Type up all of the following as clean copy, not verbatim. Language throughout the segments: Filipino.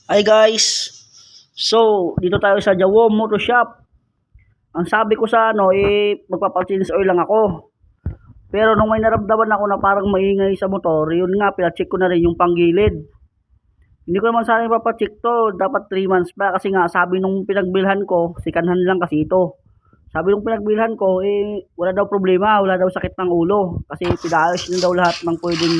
Hi guys! So, dito tayo sa Jawom Motor Shop. Ang sabi ko sa magpapa-change oil lang ako. Pero nung may naramdaman ako na parang maingay sa motor, yun nga, pina-check ko na rin yung panggilid. Hindi ko naman sana ipapacheck to, dapat 3 months pa kasi nga sabi nung pinagbilhan ko, sikanhan lang kasi ito. Sabi nung pinagbilhan ko, wala daw problema, wala daw sakit ng ulo. Kasi pinaayos niya daw lahat ng pwedeng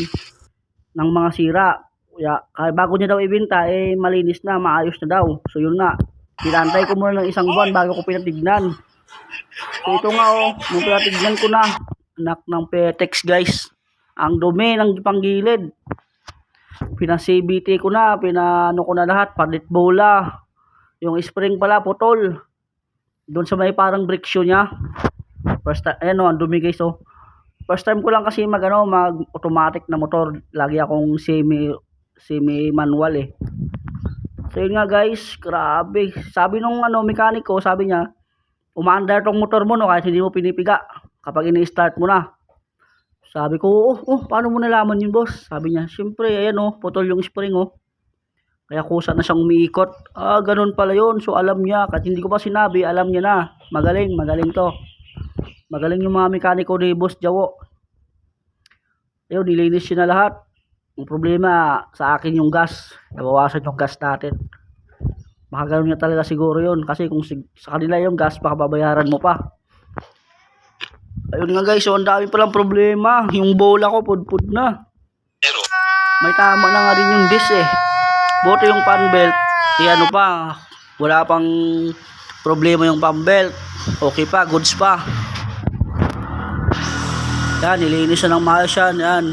ng mga sira. Kaya bago niya daw ibenta, malinis na, maayos na daw. So yun nga, pinantay ko muna ng 1 buwan bago ko pinatignan. So ito nga nung pinatignan ko na, anak ng Petex guys. Ang dumi ng panggilid. Pina-CBT ko na, pinano ko na lahat, palit bola. Yung spring pala, putol. Doon sa may parang brake shoe niya. First time, ang dumi guys First time ko lang kasi mag-automatic na motor. Lagi akong semi manual So yun nga guys, grabe. Sabi nung mekaniko, sabi niya, umaandar tong motor mo kahit hindi mo pinipiga kapag ini-start mo na. Sabi ko, paano mo nalaman yun boss? Sabi niya, syempre putol yung spring Kaya kusa na siyang umiikot. Ganun pala yun. So alam niya, kahit hindi ko pa sinabi, alam niya na. Magaling to. Magaling yung mga mekaniko ni Boss Jawo. Ayun, nilinis siya na lahat. Ang problema sa akin yung gas. Nabawasan yung gas natin. Baka ganun niya talaga siguro yun. Kasi kung sa kanila yung gas, baka babayaran mo pa. Ayun nga guys, ang dami palang problema. Yung bola ko, pudpud na. May tama na nga rin yung disc Buti yung fan belt. Wala pang problema yung fan belt. Okay pa, goods pa. Yan, nilinis na ng maayos yan.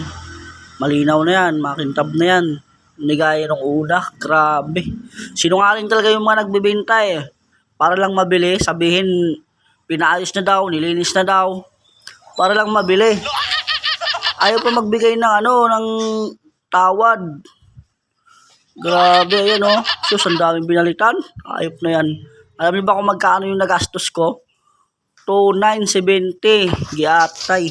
Malinaw na yan, makintab na yan. Hindi gaya nung una, grabe. Sinungaling talaga yung mga nagbebenta Para lang mabili, sabihin pinaayos na daw, nilinis na daw. Para lang mabili. Ayaw pa magbigay ng ng tawad. Grabe, Sus, ang daming binalitan. Ayop na yan. Alam niyo ba kung magkano yung nagastos ko? 2,970 giatay.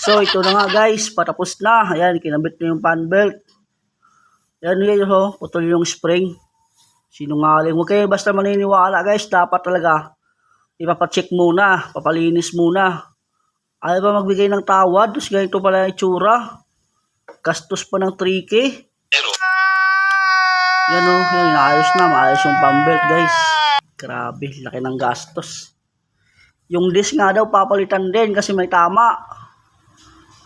So ito na nga guys, patapos na. Ayan, kinabit na yung fan belt. Ayan guys, putol yung spring. Sinungaling. Huwag kayo basta maniniwala guys. Dapat talaga ipapacheck muna, papalinis muna. Ayaw ba magbigay ng tawad? Tapos ganito pala yung itsura. Gastos pa ng 3K. Yan naayos na. Maayos yung fan belt guys. Grabe, laki ng gastos. Yung disc nga daw papalitan din kasi may tama.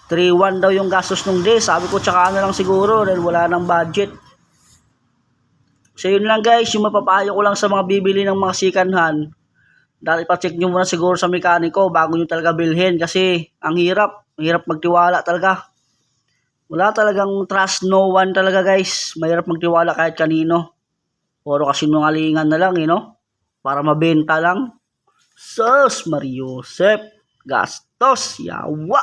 3,100 daw yung gastos ng disc. Sabi ko tsaka na lang siguro dahil wala nang budget. So yun lang guys, yung mapapayo ko lang sa mga bibili ng mga sikanhan. Dahil ipacheck nyo muna siguro sa mekaniko bago nyo talaga bilhin kasi ang hirap magtiwala talaga. Wala talagang trust no one talaga guys. Mahirap magtiwala kahit kanino. Puro kasi nungalingan na lang para mabenta lang. Sus, Mariosep, gastos, yawa.